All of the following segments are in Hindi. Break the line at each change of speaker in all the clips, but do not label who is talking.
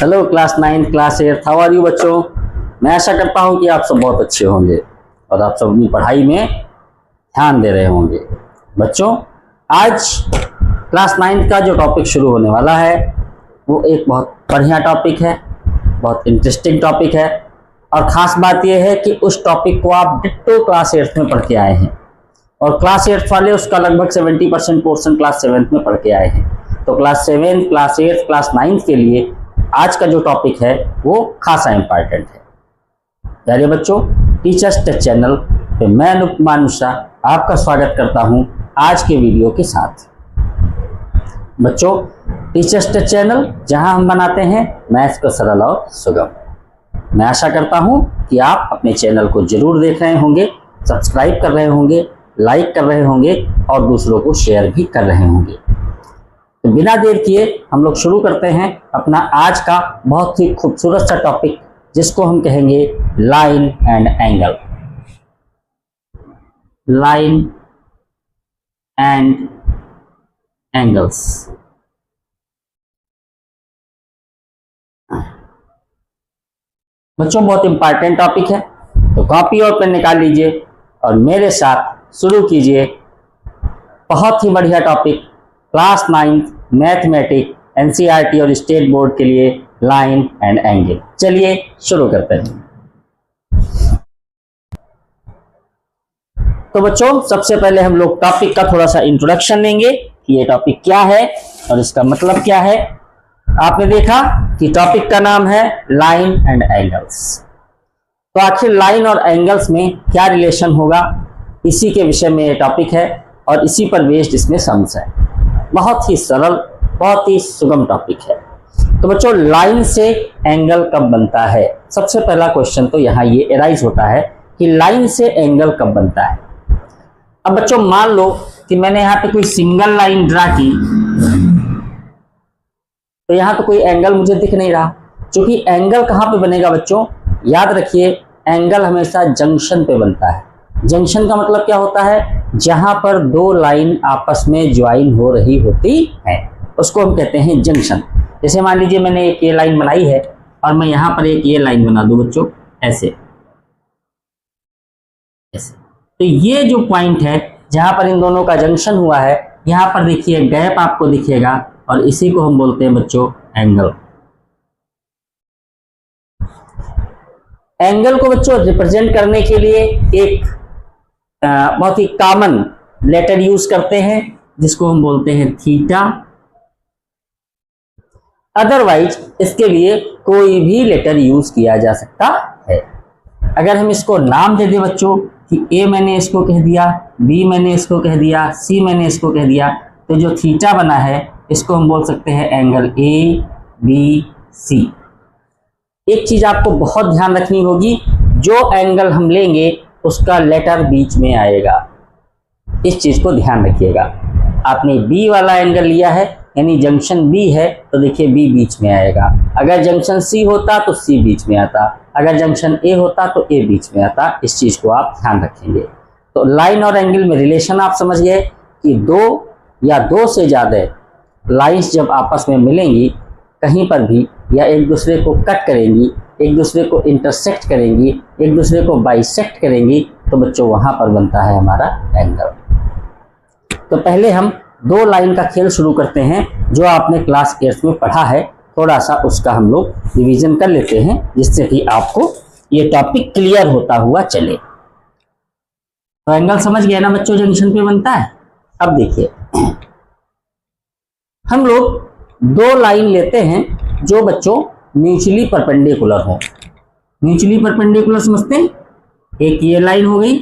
Hello class 9 class 8 how are you बच्चों। मैं आशा करता हूं कि आप सब बहुत अच्छे होंगे और आप सब अपनी पढ़ाई में ध्यान दे रहे होंगे। बच्चों, आज क्लास 9 का जो टॉपिक शुरू होने वाला है वो एक बहुत बढ़िया टॉपिक है, बहुत इंटरेस्टिंग टॉपिक है। और ख़ास बात यह है कि उस टॉपिक को आप डिट्टो क्लास 8 में पढ़ के आए हैं और क्लास 8 वाले उसका लगभग 70% पोर्शन क्लास 7 में पढ़ के आए हैं। तो क्लास 7, क्लास 8, क्लास 9 के लिए आज का जो टॉपिक है वो खासा इम्पॉर्टेंट है। प्यारे बच्चों, टीचर्स टच चैनल पे मैं अनुपमा मिश्रा आपका स्वागत करता हूं आज के वीडियो के साथ। बच्चों, टीचर्स टच चैनल जहां हम बनाते हैं मैथ्स को सरल और सुगम। मैं आशा करता हूं कि आप अपने चैनल को जरूर देख रहे होंगे, सब्सक्राइब कर रहे होंगे, लाइक कर रहे होंगे और दूसरों को शेयर भी कर रहे होंगे। तो बिना देर किए हम लोग शुरू करते हैं अपना आज का बहुत ही खूबसूरत सा टॉपिक, जिसको हम कहेंगे line and angle. Line and angles. बच्चों, बहुत इंपॉर्टेंट टॉपिक है, तो कॉपी और पेन निकाल लीजिए और मेरे साथ शुरू कीजिए। बहुत ही बढ़िया टॉपिक, क्लास 9 मैथमेटिक्स एनसीईआरटी और स्टेट बोर्ड के लिए लाइन एंड एंगल। चलिए शुरू करते हैं। तो बच्चों, सबसे पहले हम लोग टॉपिक का थोड़ा सा इंट्रोडक्शन लेंगे कि ये टॉपिक क्या है और इसका मतलब क्या है। आपने देखा कि टॉपिक का नाम है लाइन एंड एंगल्स। तो आखिर लाइन और एंगल्स में क्या रिलेशन होगा, इसी के विषय में ये टॉपिक है और इसी पर बेस्ड इसमें सम्स है। बहुत ही सरल, बहुत ही सुगम टॉपिक है। तो बच्चों, लाइन से एंगल कब बनता है? सबसे पहला क्वेश्चन तो यहाँ ये एराइज होता है कि लाइन से एंगल कब बनता है। अब बच्चों, मान लो कि मैंने यहाँ पे कोई सिंगल लाइन ड्रा की, तो यहाँ तो कोई एंगल मुझे दिख नहीं रहा। क्योंकि एंगल कहाँ पे बनेगा बच्चों? याद रखिए, एंगल हमेशा जंक्शन पे बनता है। जंक्शन का मतलब क्या होता है? जहां पर दो लाइन आपस में ज्वाइन हो रही होती है उसको हम कहते हैं जंक्शन। जैसे मान लीजिए मैंने एक ये लाइन बनाई है और मैं यहां पर एक ये लाइन बना दूं बच्चों, ऐसे ऐसे। तो ये जो पॉइंट है जहां पर इन दोनों का जंक्शन हुआ है, यहां पर देखिए गैप आपको दिखेगा और इसी को हम बोलते हैं बच्चों एंगल। एंगल को बच्चों रिप्रेजेंट करने के लिए एक बहुत ही कॉमन लेटर यूज करते हैं जिसको हम बोलते हैं थीटा। अदरवाइज इसके लिए कोई भी लेटर यूज किया जा सकता है। अगर हम इसको नाम दे दें बच्चों कि ए मैंने इसको कह दिया, बी मैंने इसको कह दिया, सी मैंने इसको कह दिया, तो जो थीटा बना है इसको हम बोल सकते हैं एंगल ए बी सी। एक चीज आपको बहुत ध्यान रखनी होगी, जो एंगल हम लेंगे उसका लेटर बीच में आएगा। इस चीज को ध्यान रखिएगा। आपने बी वाला एंगल लिया है यानी जंक्शन बी है, तो देखिए बी बीच में आएगा। अगर जंक्शन सी होता तो सी बीच में आता, अगर जंक्शन ए होता तो ए बीच में आता। इस चीज को आप ध्यान रखेंगे। तो लाइन और एंगल में रिलेशन आप समझ गए कि दो या दो से ज्यादा लाइंस जब आपस में मिलेंगी कहीं पर भी, या एक दूसरे को कट करेंगी, एक दूसरे को इंटरसेक्ट करेंगी, एक दूसरे को बाइसेक्ट करेंगी, तो बच्चों वहां पर बनता है हमारा एंगल। तो पहले हम दो लाइन का खेल शुरू करते हैं जो आपने क्लास 8 में पढ़ा है। थोड़ा सा उसका हम लोग रिवीजन कर लेते हैं जिससे कि आपको ये टॉपिक क्लियर होता हुआ चले। तो एंगल समझ गए ना बच्चों, जंक्शन पे बनता है। अब देखिए, हम लोग दो लाइन लेते हैं जो बच्चों म्यूचुअली परपेंडिकुलर हो। म्यूचुअली परपेंडिकुलर समझते हैं? एक ये लाइन हो गई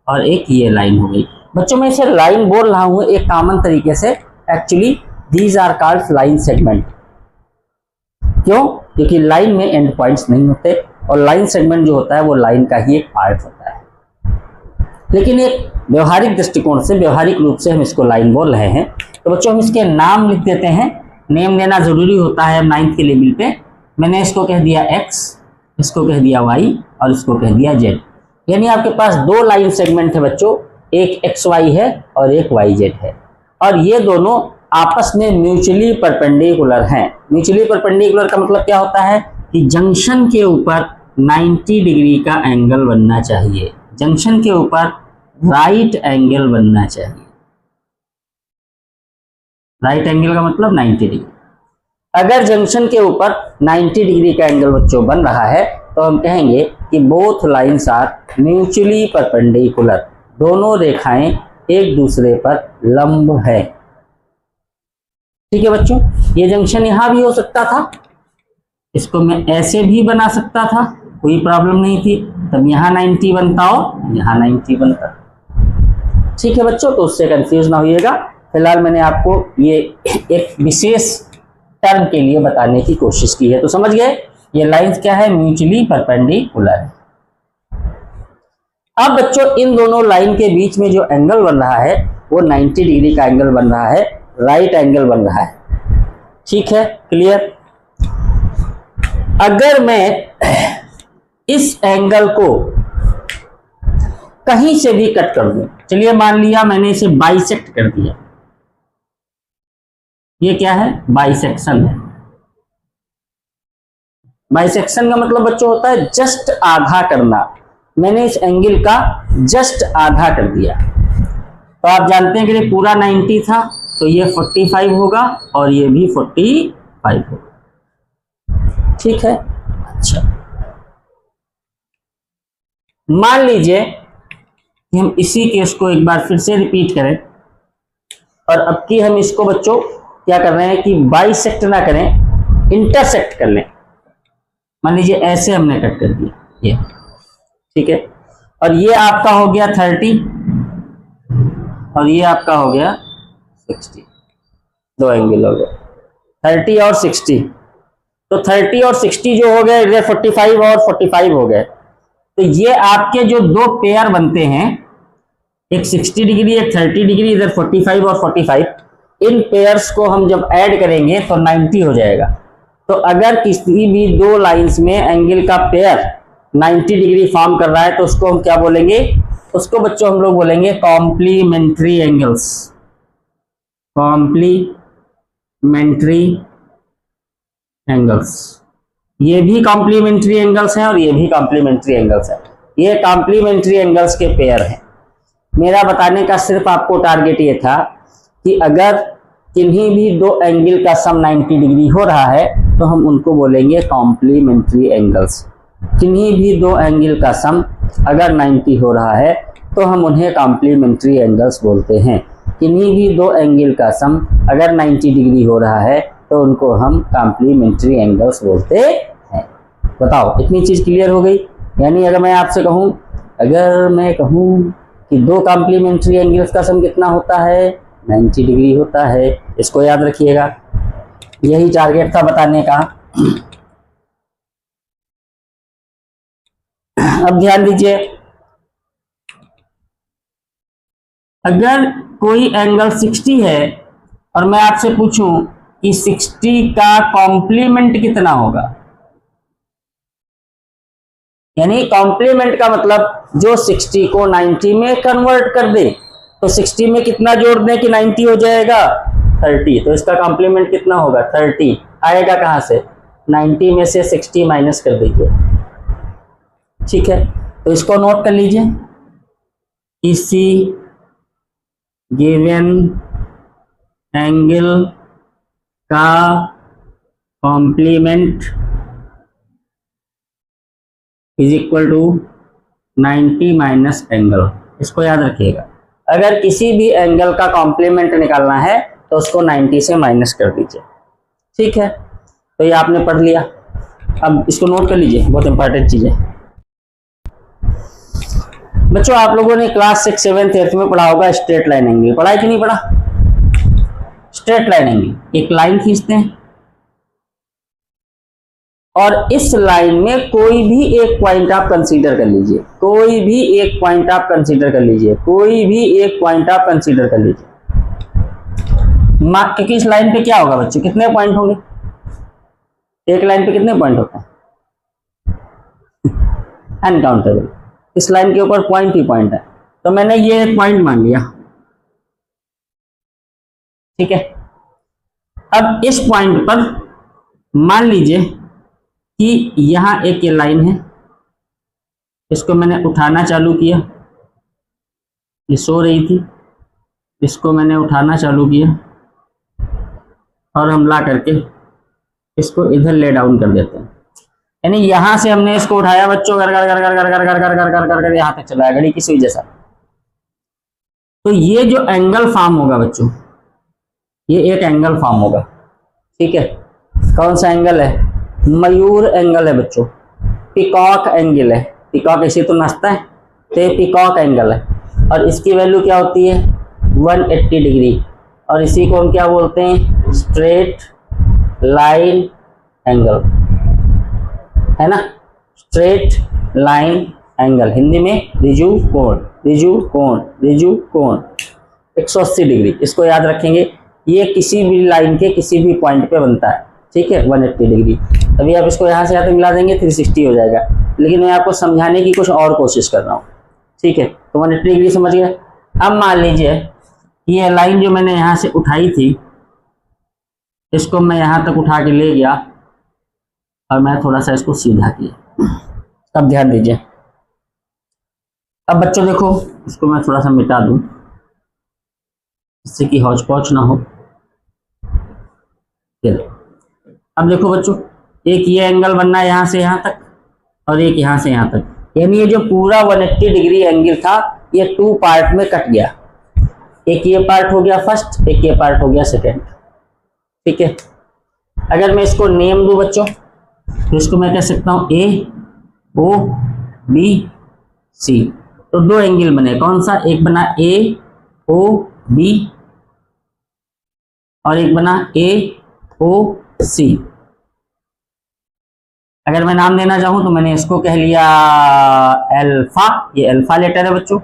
और एक ये लाइन हो गई। बच्चों, मैं इसे लाइन बोल रहा हूं एक कॉमन तरीके से। Actually these are called line segment. क्यों? क्योंकि लाइन में एंड पॉइंट्स नहीं होते और लाइन सेगमेंट जो होता है वो लाइन का ही एक पार्ट होता है। लेकिन एक व्यवहारिक दृष्टिकोण से, व्यवहारिक रूप से हम इसको लाइन बोल रहे हैं। तो बच्चों, हम इसके नाम लिख देते हैं। नेम लेना जरूरी होता है 9th के लेवल पे। मैंने इसको कह दिया x, इसको कह दिया y और इसको कह दिया z। यानी आपके पास दो लाइन सेगमेंट है बच्चों, एक xy है और एक yz है। और ये दोनों आपस में म्यूचुअली परपेंडिकुलर हैं। म्यूचुअली परपेंडिकुलर का मतलब क्या होता है कि जंक्शन के ऊपर 90 डिग्री का एंगल बनना चाहिए, जंक्शन के ऊपर राइट एंगल बनना चाहिए। राइट एंगल का मतलब 90 डिग्री। अगर जंक्शन के ऊपर 90 डिग्री का एंगल बच्चों बन रहा है तो हम कहेंगे कि both lines are mutually perpendicular, दोनों रेखाएं एक दूसरे पर लंब है। ठीक है बच्चों, ये जंक्शन यहां भी हो सकता था, इसको मैं ऐसे भी बना सकता था, कोई प्रॉब्लम नहीं थी, तब यहाँ 90 बनता और यहाँ 90 बनता। ठीक है बच्चों, तो उससे कंफ्यूज ना होइएगा। फिलहाल मैंने आपको ये एक विशेष टर्म के लिए बताने की कोशिश की है। तो समझ गए ये लाइंस क्या है, म्यूचुअली परपेंडिकुलर। अब बच्चों इन दोनों लाइन के बीच में जो एंगल बन रहा है वो 90 डिग्री का एंगल बन रहा है, राइट एंगल बन रहा है। ठीक है, क्लियर। अगर मैं इस एंगल को कहीं से भी कट कर दूं, चलिए मान लिया मैंने इसे बाइसेक्ट कर दिया, ये क्या है, बाइसेक्शन है। बाइसेक्शन का मतलब बच्चों होता है जस्ट आधा करना। मैंने इस एंगल का जस्ट आधा कर दिया, तो आप जानते हैं कि ये पूरा 90 था, तो ये 45 होगा और ये भी 45 होगा। ठीक है, अच्छा मान लीजिए कि हम इसी केस को एक बार फिर से रिपीट करें, और अब की हम इसको बच्चों क्या कर रहे हैं कि बाइसेक्ट ना करें, इंटरसेक्ट कर लें। मान लीजिए ऐसे हमने कट कर दिया ये, ठीक है, और ये आपका हो गया 30 और ये आपका हो गया 60, दो एंगल हो गए 30 और 60। तो 30 और 60 जो हो गए, इधर 45 और 45 हो गए, तो ये आपके जो दो पेयर बनते हैं, एक 60 डिग्री एक 30 डिग्री, इधर 45 और 45, इन पेयर्स को हम जब ऐड करेंगे तो 90 हो जाएगा। तो अगर किसी भी दो लाइंस में एंगल का पेयर 90 डिग्री फॉर्म कर रहा है तो उसको हम क्या बोलेंगे, उसको बच्चों हम लोग बोलेंगे कॉम्प्लीमेंट्री एंगल्स। कॉम्प्लीमेंट्री एंगल्स, ये भी कॉम्प्लीमेंट्री एंगल्स हैं और ये भी कॉम्प्लीमेंट्री एंगल्स हैं। ये कॉम्प्लीमेंट्री एंगल्स के पेयर हैं। मेरा बताने का सिर्फ आपको टारगेट ये था कि अगर किन्हीं भी दो एंगल का सम 90 डिग्री हो रहा है तो हम उनको बोलेंगे कॉम्प्लीमेंट्री एंगल्स। किन्हीं भी दो एंगल का सम अगर 90 हो रहा है तो हम उन्हें कॉम्प्लीमेंट्री एंगल्स बोलते हैं। किन्हीं भी दो एंगल का सम अगर 90 डिग्री हो रहा है तो उनको हम कॉम्प्लीमेंट्री एंगल्स बोलते हैं। बताओ, इतनी चीज क्लियर हो गई। यानी अगर मैं आपसे कहूं, अगर मैं कहूं कि दो कॉम्प्लीमेंट्री एंगल्स का सम कितना होता है, 90 डिग्री होता है, इसको याद रखिएगा। यही टारगेट था बताने का। अब ध्यान दीजिए, अगर कोई एंगल 60 है और मैं आपसे पूछूं कि 60 का कॉम्प्लीमेंट कितना होगा, यानी कॉम्प्लीमेंट का मतलब जो 60 को 90 में कन्वर्ट कर दे, तो 60 में कितना जोड़ दें कि 90 हो जाएगा, 30। तो इसका कॉम्प्लीमेंट कितना होगा, 30 आएगा कहां से, 90 में से 60 माइनस कर दीजिए। ठीक है, तो इसको नोट कर लीजिए, इसी गिवन एंगल का complement is equal to 90 minus angle. इसको याद रखिएगा, अगर किसी भी एंगल का कॉम्प्लीमेंट निकालना है तो उसको 90 से माइनस कर दीजिए। ठीक है, तो ये आपने पढ़ लिया। अब इसको नोट कर लीजिए, बहुत इंपॉर्टेंट चीज है बच्चों। आप लोगों ने क्लास 6, 7, 8 में पढ़ा होगा स्ट्रेट लाइन एंगल, पढ़ा है कि नहीं पढ़ा। स्ट्रेट लाइन एंगल, एक लाइन खींचते हैं और इस लाइन में कोई भी एक पॉइंट आप कंसीडर कर लीजिए, कोई भी एक पॉइंट आप कंसीडर कर लीजिए, कोई भी एक पॉइंट आप कंसीडर कर लीजिए। क्योंकि इस लाइन पे क्या होगा बच्चों, कितने पॉइंट होंगे, एक लाइन पे कितने पॉइंट होते हैं, अनकाउंटेबल। इस लाइन के ऊपर पॉइंट ही पॉइंट है, तो मैंने ये एक पॉइंट मान लिया। ठीक है, अब इस पॉइंट पर मान लीजिए कि यहां एक ये लाइन है, इसको मैंने उठाना चालू किया, ये सो रही थी, इसको मैंने उठाना चालू किया और हम ला करके इसको इधर ले डाउन कर देते हैं। यानी यहां से हमने इसको उठाया बच्चों, कर कर कर कर कर कर कर कर कर कर कर कर यहां तक चलाया घड़ी की सुई जैसा। तो ये जो एंगल फॉर्म होगा बच्चों, ये एक एंगल फॉर्म होगा, ठीक है। कौन सा एंगल है? मयूर एंगल है बच्चों, पिकॉक एंगल है। पिकॉक ऐसे तो नाचता है, तो ये पिकॉक एंगल है और इसकी वैल्यू क्या होती है? 180 डिग्री। और इसी को हम क्या बोलते हैं? स्ट्रेट लाइन एंगल, है ना, स्ट्रेट लाइन एंगल, हिंदी में रिजु कोण, रिजु कोण, रिजु कोण 180 डिग्री। इसको याद रखेंगे, ये किसी भी लाइन के किसी भी पॉइंट पे बनता है, ठीक है, 180 डिग्री। अभी आप इसको यहाँ से यहाँ तक मिला देंगे 360 हो जाएगा, लेकिन मैं आपको समझाने की कुछ और कोशिश कर रहा हूँ, ठीक है। तो 180 डिग्री समझ गए। अब मान लीजिए ये लाइन जो मैंने यहाँ से उठाई थी, इसको मैं यहाँ तक उठा के ले गया और मैं थोड़ा सा इसको सीधा किया। अब ध्यान दीजिए, अब बच्चों देखो, इसको मैं थोड़ा सा मिटा दूं जिससे कि हौच पौच ना हो। अब देखो बच्चों, एक ये एंगल बनना है यहाँ से यहाँ तक और एक यहाँ से यहाँ तक, यानी ये जो पूरा 180 डिग्री एंगल था ये 2 पार्ट में कट गया। एक ये पार्ट हो गया फर्स्ट, एक ये पार्ट हो गया सेकेंड, ठीक है। अगर मैं इसको नेम दूं बच्चों, तो इसको मैं कह सकता हूं ए ओ बी सी। तो 2 एंगल बने, कौन सा? एक बना ए ओ बी और एक बना ए ओ सी। अगर मैं नाम देना चाहूं तो मैंने इसको कह लिया अल्फा, ये अल्फा लेटर है बच्चों,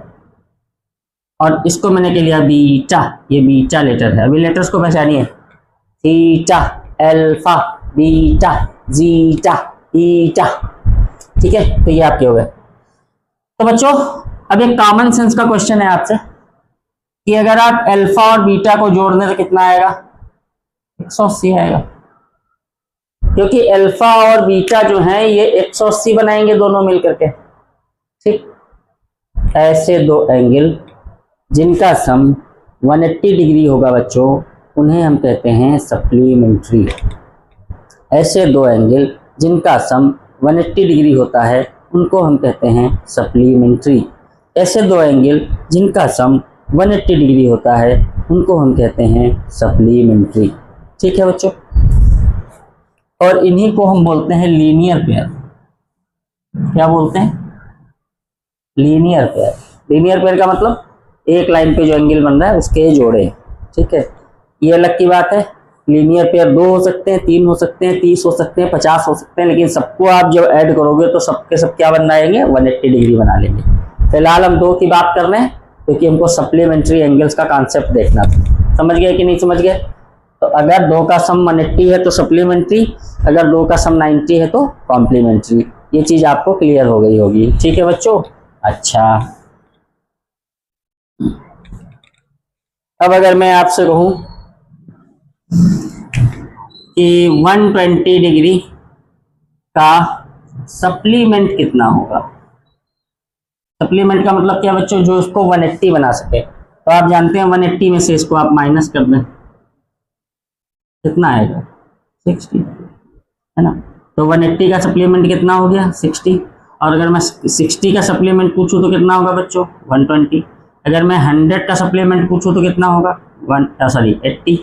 और इसको मैंने कह लिया बीटा, ये बीटा लेटर है। अभी लेटर्स को पहचानिए, थीटा, अल्फा, बीटा, जीटा, ईटा, ठीक है। तो ये आपके हो गए। तो बच्चों अब एक कॉमन सेंस का क्वेश्चन है आपसे कि अगर आप अल्फा और बीटा को जोड़ दें तो कितना आएगा? 180 आएगा, क्योंकि अल्फा और बीटा जो है ये 180 बनाएंगे दोनों मिलकर के, ठीक। ऐसे 2 एंगल जिनका सम 180 डिग्री होगा बच्चों, उन्हें हम कहते हैं सप्लीमेंट्री। ऐसे 2 एंगल जिनका सम 180 डिग्री होता है उनको हम कहते हैं सप्लीमेंट्री। ऐसे 2 एंगल जिनका सम 180 डिग्री होता है उनको हम कहते हैं सप्लीमेंट्री, ठीक है बच्चों। और इन्हीं को हम बोलते हैं लीनियर पेयर। क्या बोलते हैं? Linear pair. लीनियर पेयर का मतलब एक लाइन पे जो एंगल बन रहा है उसके जोड़े, ठीक है। ये अलग की बात है, लीनियर पेयर 2 हो सकते हैं, 3 हो सकते हैं, 30 हो सकते हैं, 50 हो सकते हैं, लेकिन सबको आप जब ऐड करोगे तो सबके सब क्या बन जाएंगे? 180 डिग्री बना लेंगे। फिलहाल हम 2 की बात कर रहे हैं क्योंकि हमको सप्लीमेंट्री एंगल्स का कॉन्सेप्ट देखना था। समझ गए कि नहीं समझ गए? तो अगर 2 का सम 180 है तो सप्लीमेंट्री, अगर 2 का सम 90 है तो कॉम्प्लीमेंट्री। ये चीज आपको क्लियर हो गई होगी, ठीक है बच्चों। अच्छा, अब अगर मैं आपसे कहूं कि 120 डिग्री का सप्लीमेंट कितना होगा? सप्लीमेंट का मतलब क्या बच्चों? जो उसको 180 बना सके। तो आप जानते हैं 180 में से इसको आप माइनस कर दें, कितना आएगा? 60, है ना। तो 180 का सप्लीमेंट कितना हो गया? 60। और अगर मैं 60 का सप्लीमेंट पूछूं तो कितना होगा बच्चों? 120। अगर मैं 100 का सप्लीमेंट पूछूं तो कितना होगा? 80।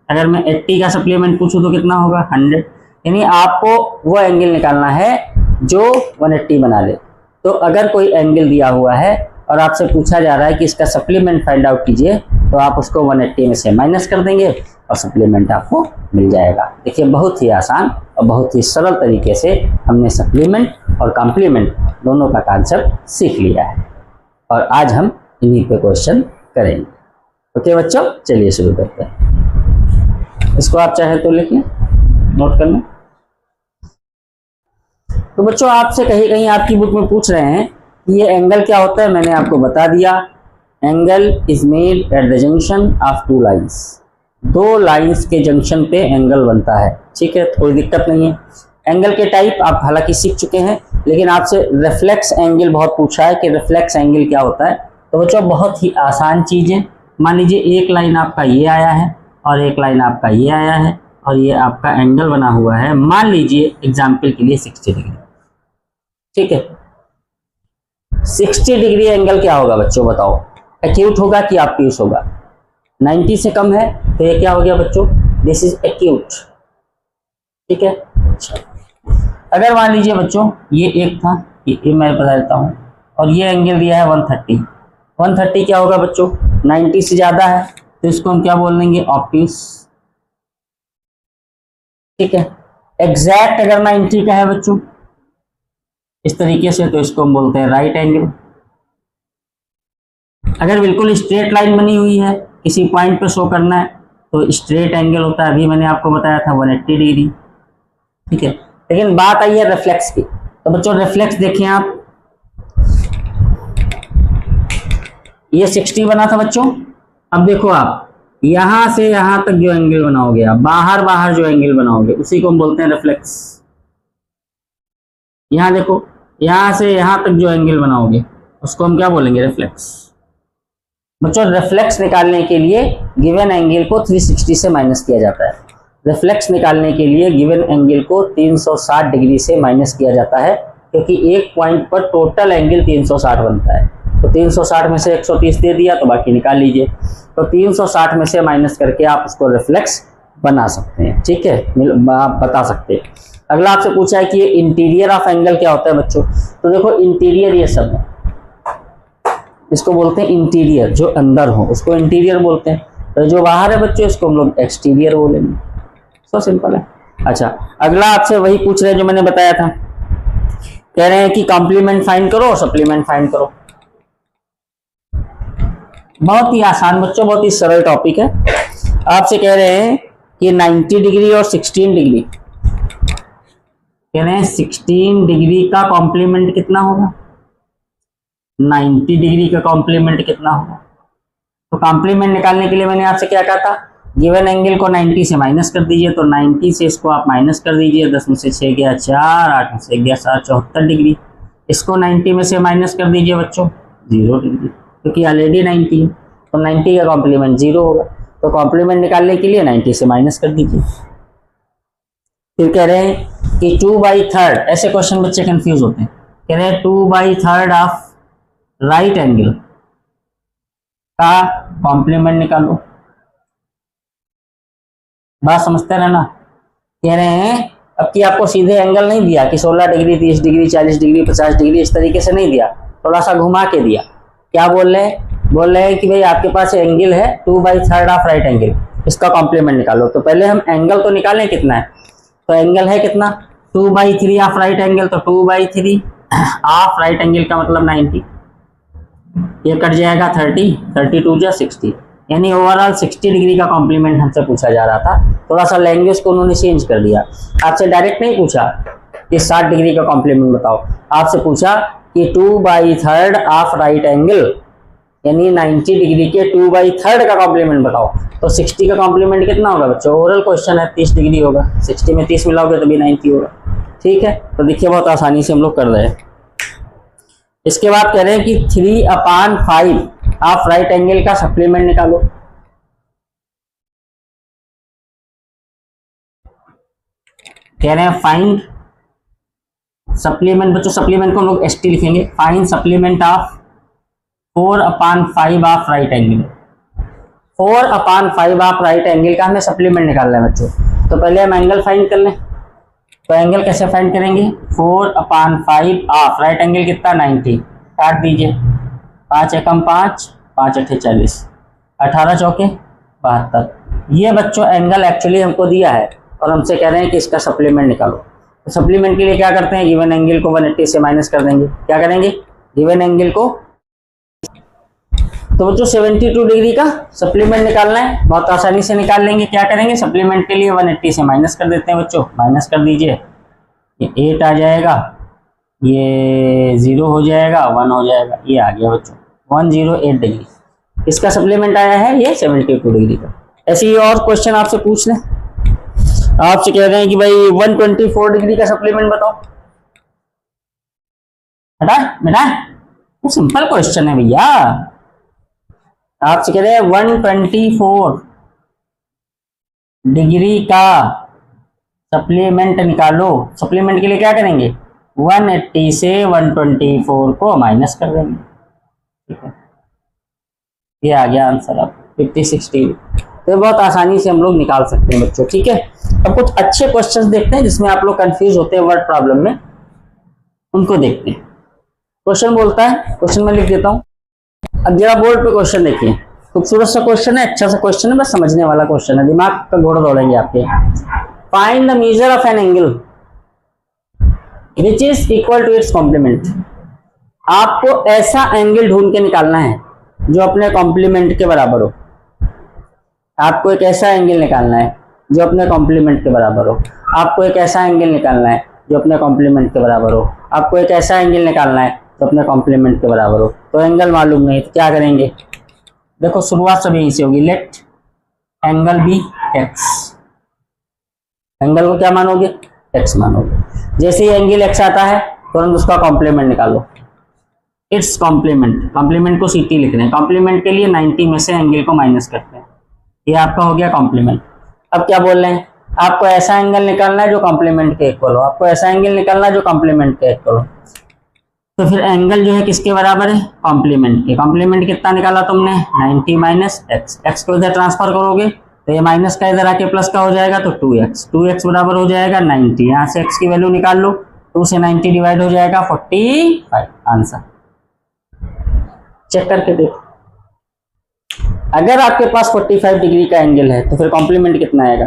अगर मैं 80 का सप्लीमेंट पूछूं तो कितना होगा? 100। यानी आपको वो एंगल निकालना है जो 180 बना ले। तो अगर कोई एंगल दिया हुआ है और आपसे पूछा जा रहा है कि इसका सप्लीमेंट फाइंड आउट कीजिए, तो आप उसको 180 में से माइनस कर देंगे और सप्लीमेंट आपको मिल जाएगा। देखिए, बहुत ही आसान और बहुत ही सरल तरीके से हमने सप्लीमेंट और कॉम्प्लीमेंट दोनों का कॉन्सेप्ट सीख लिया है और आज हम इन्हीं पे क्वेश्चन करेंगे। ओके बच्चों, चलिए शुरू करते हैं। इसको आप चाहे तो लिख लें, नोट कर लें। तो बच्चों आपसे कहीं कहीं आपकी बुक में पूछ रहे हैं कि ये एंगल क्या होता है। मैंने आपको बता दिया, angle is made at the junction of 2 lines. दो लाइंस के जंक्शन पे एंगल बनता है। ठीक है, कोई दिक्कत नहीं है। एंगल के टाइप आप हालांकि सीख चुके हैं, लेकिन आपसे रिफ्लेक्स एंगल बहुत पूछा है कि रिफ्लेक्स एंगल क्या होता है। तो बच्चों बहुत ही आसान चीज़ है। मान लीजिए एक लाइन आपका ये आया है और एक लाइन आपका ये आया है और ये आपका एंगल बना हुआ है, मान लीजिए एग्जाम्पल के लिए 60 डिग्री। ठीक है, 60 डिग्री एंगल क्या होगा बच्चों बताओ, एक्यूट होगा कि ऑब्ट्यूस होगा? 90 से कम है तो ये क्या हो गया बच्चों, दिस इज एक्यूट। ठीक है, अच्छा अगर मान लीजिए बच्चों ये एक था, ये मैं बता देता हूँ, और ये एंगल दिया है 130। 130 क्या होगा बच्चों, 90 से ज्यादा है तो इसको हम क्या बोल देंगे, ऑब्ट्यूस। ठीक है, एग्जैक्ट अगर 90 का है बच्चों इस तरीके से तो इसको हम बोलते हैं राइट एंगल। अगर बिल्कुल स्ट्रेट लाइन बनी हुई है, किसी पॉइंट पे शो करना है तो स्ट्रेट एंगल होता है, अभी मैंने आपको बताया था 180 डिग्री। ठीक है, लेकिन बात आई है रिफ्लेक्स की। तो बच्चों रिफ्लेक्स देखें आप, ये 60 बना था बच्चों। अब देखो आप यहां से यहां तक जो एंगल बनाओगे, आप बाहर बाहर जो एंगल बनाओगे उसी को हम बोलते हैं रिफ्लेक्स। यहां देखो, यहां से यहां तक जो एंगल बनाओगे उसको हम क्या बोलेंगे, रिफ्लेक्स। बच्चों रिफ्लेक्स निकालने के लिए गिवन एंगल को 360 से माइनस किया जाता है। रिफ्लेक्स निकालने के लिए गिवन एंगल को 360 डिग्री से माइनस किया जाता है, क्योंकि एक पॉइंट पर टोटल एंगल 360 बनता है। तो 360 में से 130 दे दिया तो बाकी निकाल लीजिए। तो 360 में से माइनस करके आप उसको रिफ्लेक्स बना सकते हैं। ठीक है, आप बता सकते हैं। अगला आपसे पूछा है कि ये इंटीरियर ऑफ एंगल क्या होता है बच्चों। तो देखो इंटीरियर ये सब है, इसको बोलते हैं इंटीरियर, जो अंदर हो उसको इंटीरियर बोलते हैं, तो जो बाहर है बच्चों इसको हम लोग एक्सटीरियर बोलेंगे। सो सिंपल है। अच्छा अगला आपसे वही पूछ रहे हैं जो मैंने बताया था, कह रहे हैं कि कॉम्प्लीमेंट फाइंड करो और सप्लीमेंट फाइंड करो। बहुत ही आसान बच्चों, बहुत ही सरल टॉपिक है। आपसे कह रहे हैं कि 90 डिग्री और 16 डिग्री, कह रहे हैं 16 डिग्री का कॉम्प्लीमेंट कितना होगा, 90 डिग्री का कॉम्प्लीमेंट कितना होगा। तो कॉम्प्लीमेंट निकालने के लिए मैंने आपसे क्या कहा था, गिवन एंगल को 90 से माइनस कर दीजिए। तो 90 से इसको आप माइनस कर दीजिए, 10 में से 6 गया 4, 8 में से गया 7, 74 डिग्री। इसको 90 में से माइनस कर दीजिए बच्चों 0 डिग्री, क्योंकि ऑलरेडी 90 है तो 90 का कॉम्प्लीमेंट 0 होगा। तो कॉम्प्लीमेंट निकालने के लिए 90 से माइनस कर दीजिए। फिर कह रहे हैं कि 2/3, ऐसे क्वेश्चन बच्चे कंफ्यूज होते हैं, कह रहे हैं 2/3 ऑफ राइट एंगल का कॉम्प्लीमेंट निकालो। बात समझते रहना। कह रहे हैं अब कि आपको सीधे एंगल नहीं दिया कि 16 डिग्री, 30 डिग्री, 40 डिग्री, 50 डिग्री, इस तरीके से नहीं दिया, थोड़ा सा घुमा के दिया। क्या बोल रहे हैं, बोल रहे हैं कि भाई आपके पास एंगल है 2/3 ऑफ राइट एंगल, इसका कॉम्प्लीमेंट निकालो। तो पहले हम एंगल तो निकालें कितना है, तो एंगल है कितना 2/3 ऑफ राइट एंगल, तो 2/3 ऑफ राइट एंगल का मतलब 90, ये कट जाएगा 30, 32 जा 60, यानी ओवरऑल 60 डिग्री का कॉम्प्लीमेंट हमसे पूछा जा रहा था। थोड़ा सा लैंग्वेज को उन्होंने चेंज कर दिया, आपसे डायरेक्ट नहीं पूछा कि 60 डिग्री का कॉम्प्लीमेंट बताओ, आपसे पूछा कि 2/3 ऑफ राइट एंगल यानी 90 डिग्री के 2/3 का कॉम्प्लीमेंट बताओ। तो 60 का कॉम्प्लीमेंट कितना होगा बच्चों, ओवरऑल क्वेश्चन है 30 डिग्री होगा, 60 में 30 मिलाओगे तो भी 90 होगा। ठीक है, तो देखिए बहुत आसानी से हम लोग कर रहे हैं। इसके बाद कह रहे हैं कि 3/5 ऑफ राइट एंगल का सप्लीमेंट निकालो। कह रहे हैं फाइंड सप्लीमेंट, बच्चों सप्लीमेंट को हम लोग ST लिखेंगे, find supplement of 4/5 of right angle. 4/5 of right angle का हमें सप्लीमेंट निकालना है बच्चों। तो पहले हम एंगल फाइंड कर लें। तो एंगल कैसे फाइंड करेंगे, 4/5 ऑफ राइट एंगल कितना 90, काट दीजिए, 5 एकम 5, 5 अठे 40, 18 चौके 72। ये बच्चों एंगल एक्चुअली हमको दिया है और हमसे कह रहे हैं कि इसका सप्लीमेंट निकालो। तो सप्लीमेंट के लिए क्या करते हैं, गिवन एंगल को 180 से माइनस कर देंगे। क्या करेंगे, गिवन एंगल को, तो बच्चों 72 डिग्री का सप्लीमेंट निकालना है, बहुत आसानी से निकाल लेंगे। क्या करेंगे, सप्लीमेंट के लिए 180 से माइनस कर देते हैं बच्चों, माइनस कर दीजिए, ये 8 आ जाएगा, ये 0 हो जाएगा, 1 हो जाएगा, ये आ गया बच्चों 108 डिग्री। इसका सप्लीमेंट आया है ये 72 डिग्री का। ऐसे ही और क्वेश्चन आपसे पूछ लें, आपसे कह रहे हैं कि भाई 124 डिग्री का सप्लीमेंट बताओ, हटा बेटा, ये सिंपल क्वेश्चन है भैया। आपसे कह रहे हैं 124 डिग्री का सप्लीमेंट निकालो। सप्लीमेंट के लिए क्या करेंगे, 180 से 124 को माइनस कर देंगे, ठीक है, ये आ गया आंसर अब 56 डिग्री। तो बहुत आसानी से हम लोग निकाल सकते हैं बच्चों, ठीक है। अब कुछ अच्छे क्वेश्चंस देखते हैं जिसमें आप लोग कंफ्यूज होते हैं वर्ड प्रॉब्लम में, उनको देखते हैं। क्वेश्चन बोलता है, क्वेश्चन में लिख देता हूं, अब जरा बोर्ड पे क्वेश्चन देखिए, खूबसूरत सा क्वेश्चन है, अच्छा सा क्वेश्चन है, बस समझने वाला क्वेश्चन है, दिमाग का घोड़ा दौड़ेंगे आपके। Find the measure of an angle which is equal to its complement. आपको ऐसा एंगल ढूंढ के निकालना है जो अपने कॉम्प्लीमेंट के बराबर हो। आपको एक ऐसा एंगल निकालना है जो अपने कॉम्प्लीमेंट के बराबर हो। आपको एक ऐसा एंगल निकालना है जो अपने कॉम्प्लीमेंट के बराबर हो। आपको एक ऐसा एंगल निकालना है जो अपने कॉम्प्लीमेंट के बराबर हो। तो एंगल मालूम नहीं तो क्या करेंगे, देखो शुरुआत सब यहीं से होगी, let angle be x. Angle को क्या मानोगे, एक्स मानोगे। जैसे ही एंगल एक्स आता है तुरंत उसका कॉम्प्लीमेंट निकालो, इट्स कॉम्प्लीमेंट। कॉम्प्लीमेंट को सीटी लिख रहे हैं, कॉम्प्लीमेंट के लिए 90 में से एंगल को माइनस करते हैं, ये आपका हो गया कॉम्प्लीमेंट। अब क्या बोल रहे हैं, आपको ऐसा एंगल निकालना है जो कॉम्प्लीमेंट के इक्वल हो। आपको ऐसा एंगल निकालना है जो कॉम्प्लीमेंट के इक्वल हो। तो फिर एंगल जो है किसके बराबर है, कॉम्प्लीमेंट के। कॉम्प्लीमेंट कितना निकाला तुमने, 90 माइनस एक्स। एक्स को इधर ट्रांसफर करोगे तो ये माइनस का इधर आके प्लस का हो जाएगा, तो 2x। 2x बराबर हो जाएगा 90। यहाँ से x की वैल्यू निकाल लो, 2 से 90 डिवाइड हो जाएगा 45। आंसर चेक करके देखो, अगर आपके पास 45 डिग्री का एंगल है तो फिर कॉम्प्लीमेंट कितना आएगा,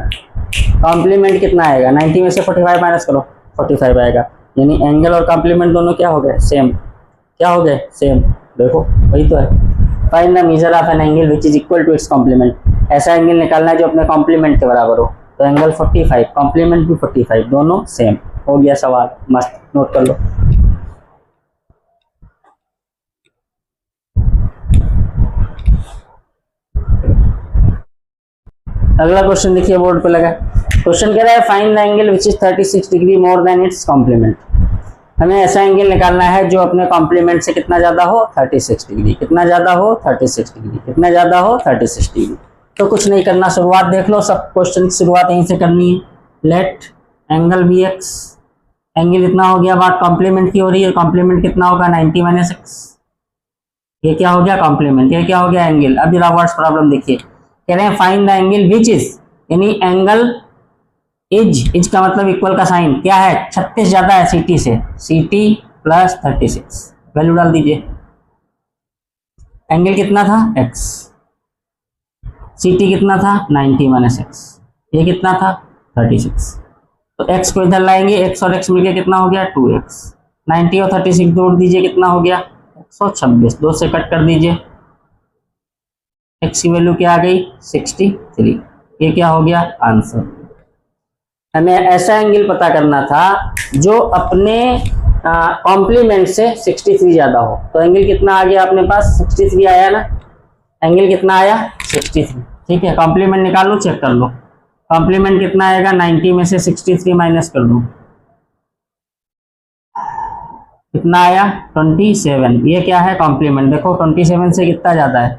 कॉम्प्लीमेंट कितना आएगा, 90 में से 45 माइनस करो, 45 आएगा। यानी एंगल और कॉम्प्लीमेंट दोनों क्या हो गए, सेम। क्या हो गए, सेम। देखो वही तो है। Find the measure of an angle which is equal to its complement. ऐसा एंगल निकालना है जो अपने कॉम्प्लीमेंट के बराबर हो। तो एंगल 45, कॉम्प्लीमेंट भी 45, दोनों सेम। हो गया सवाल, मस्त, नोट कर लो। अगला क्वेश्चन देखिए बोर्ड पे लगा, क्वेश्चन कह रहा है find the angle which is 36 degree more than its complement. हमें ऐसा एंगल निकालना है जो अपने कॉम्प्लीमेंट से कितना ज्यादा हो, 36 डिग्री। कितना ज्यादा हो, 36 डिग्री। कितना ज्यादा हो, 36 डिग्री। तो कुछ नहीं करना, शुरुआत देख लो, सब क्वेश्चन की शुरुआत यहीं से करनी है। Let angle be x. Angle इतना हो गया, बात कॉम्प्लीमेंट की हो रही है। कॉम्प्लीमेंट कितना होगा, 90 माइनस एक्स। ये क्या हो गया, कॉम्प्लीमेंट। ये क्या हो गया, एंगल। अब जरा वर्ड्स प्रॉब्लम देखिए, कह रहे हैं find the angle which is, यानी एंगल इज का मतलब इक्वल का साइन क्या है, 36 ज्यादा है सीटी से, सीटी प्लस 36। वैल्यू डाल दीजिए। एंगल कितना था, एक्स। सीटी कितना था, 90 माइनस एक्स। ये कितना था, 36। तो एक्स को इधर लाएंगे, एक्स और एक्स मिलके कितना हो गया, 2x। 90 और 36 जोड़ दीजिए, कितना हो गया, 126। 2 से कट कर दीजिए, एक्स की वैल्यू क्या आ गई, 63। ये क्या हो गया, आंसर। हमें ऐसा एंगल पता करना था जो अपने कॉम्प्लीमेंट से 63 ज्यादा हो। तो एंगल कितना आ गया अपने पास, 63 आया ना। एंगल कितना आया, 63। ठीक है, कॉम्प्लीमेंट निकाल लो, चेक कर लो। कॉम्प्लीमेंट कितना आएगा, 90 में से 63 माइनस कर दो, कितना आया, 27। ये क्या है, कॉम्प्लीमेंट। देखो 27 से कितना ज्यादा है,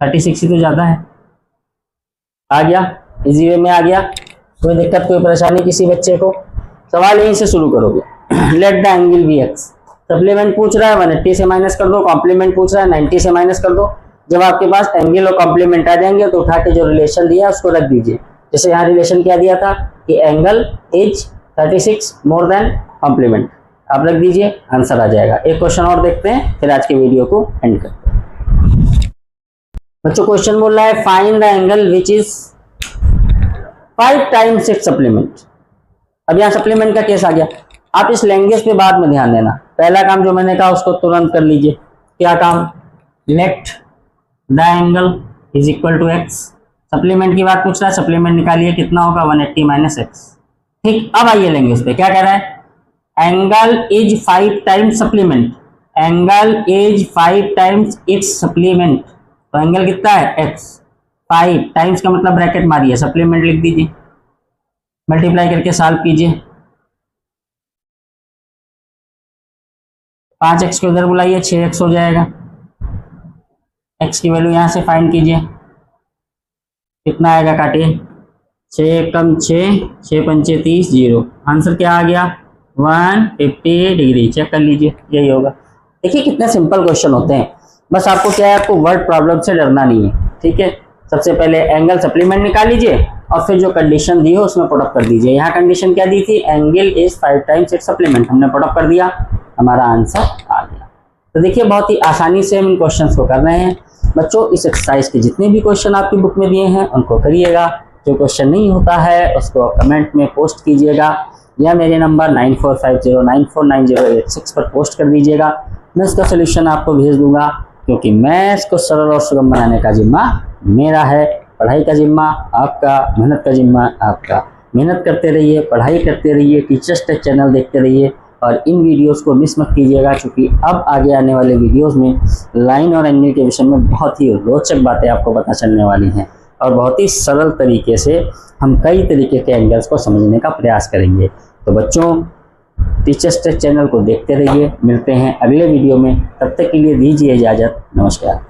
36 ही तो ज्यादा है। आ गया, इजी वे में आ गया। कोई दिक्कत, कोई परेशानी किसी बच्चे को, सवाल यहीं से शुरू करोगे। Let the angle be x. Supplement पूछ रहा है 180 से माइनस कर दो, कॉम्प्लीमेंट पूछ रहा है 90 से माइनस कर दो। जब आपके पास एंगल और कॉम्प्लीमेंट आ जाएंगे तो उठा के जो रिलेशन दिया उसको रख दीजिए। जैसे यहाँ रिलेशन क्या दिया था कि angle is 36 more than complement, आप रख दीजिए, आंसर आ जाएगा। एक क्वेश्चन और देखते हैं, फिर आज के वीडियो को एंड करते हैं। बच्चों क्वेश्चन बोल रहा है find the angle which is 5 times it's supplement. अब यहाँ सप्लीमेंट का केस आ गया। आप इस लैंग्वेज पे बाद में ध्यान देना। पहला काम जो मैंने कहा उसको तुरंत कर लीजिए। क्या काम, let the angle is equal to x. Supplement की बात पूछ रहा है, सप्लीमेंट निकालिए, कितना होगा, 180 माइनस एक्स। ठीक, अब आइए लैंग्वेज पे, क्या कह रहा है, angle is 5 times supplement. Angle is 5 times it's supplement. तो एंगल कितना है, एक्स। 5 टाइम्स का मतलब ब्रैकेट मारिए, सप्लीमेंट लिख दीजिए, मल्टीप्लाई करके सॉल्व कीजिए। 5x को इधर बुलाइए, 6x हो जाएगा। x की वैल्यू यहां से फाइंड कीजिए, कितना आएगा, काटिए, 6 कम 6, 6 पंचे 30, 0। आंसर क्या आ गया, 150 डिग्री। चेक कर लीजिए, यही होगा। देखिए कितने सिंपल क्वेश्चन होते हैं, बस आपको क्या है, आपको वर्ड प्रॉब्लम से डरना नहीं है, ठीक है। सबसे पहले एंगल सप्लीमेंट निकाल लीजिए और फिर जो कंडीशन दी हो उसमें पुट अप कर दीजिए। यहाँ कंडीशन क्या दी थी, angle is 5 times it's supplement, हमने पुट अप कर दिया, हमारा आंसर आ गया। तो देखिए बहुत ही आसानी से हम इन क्वेश्चंस को कर रहे हैं। बच्चों इस एक्सरसाइज के जितने भी क्वेश्चन आपकी बुक में दिए हैं उनको करिएगा। जो क्वेश्चन नहीं होता है उसको कमेंट में पोस्ट कीजिएगा या मेरे नंबर 9450949086 पर पोस्ट कर दीजिएगा। मैं इसका सोल्यूशन आपको भेज दूंगा, क्योंकि मैं इसको सरल और सुगम बनाने का जिम्मा मेरा है। पढ़ाई का जिम्मा आपका, मेहनत का जिम्मा आपका। मेहनत करते रहिए, पढ़ाई करते रहिए, टीचर्स टेक चैनल देखते रहिए और इन वीडियोस को मिस मत कीजिएगा, क्योंकि अब आगे आने वाले वीडियोस में लाइन और एंगल के विषय में बहुत ही रोचक बातें आपको पता चलने वाली हैं और बहुत ही सरल तरीके से हम कई तरीके के एंगल्स को समझने का प्रयास करेंगे। तो बच्चों टीचर्स टेक चैनल को देखते रहिए, मिलते हैं अगले वीडियो में, तब तक के लिए दीजिए इजाज़त, नमस्कार।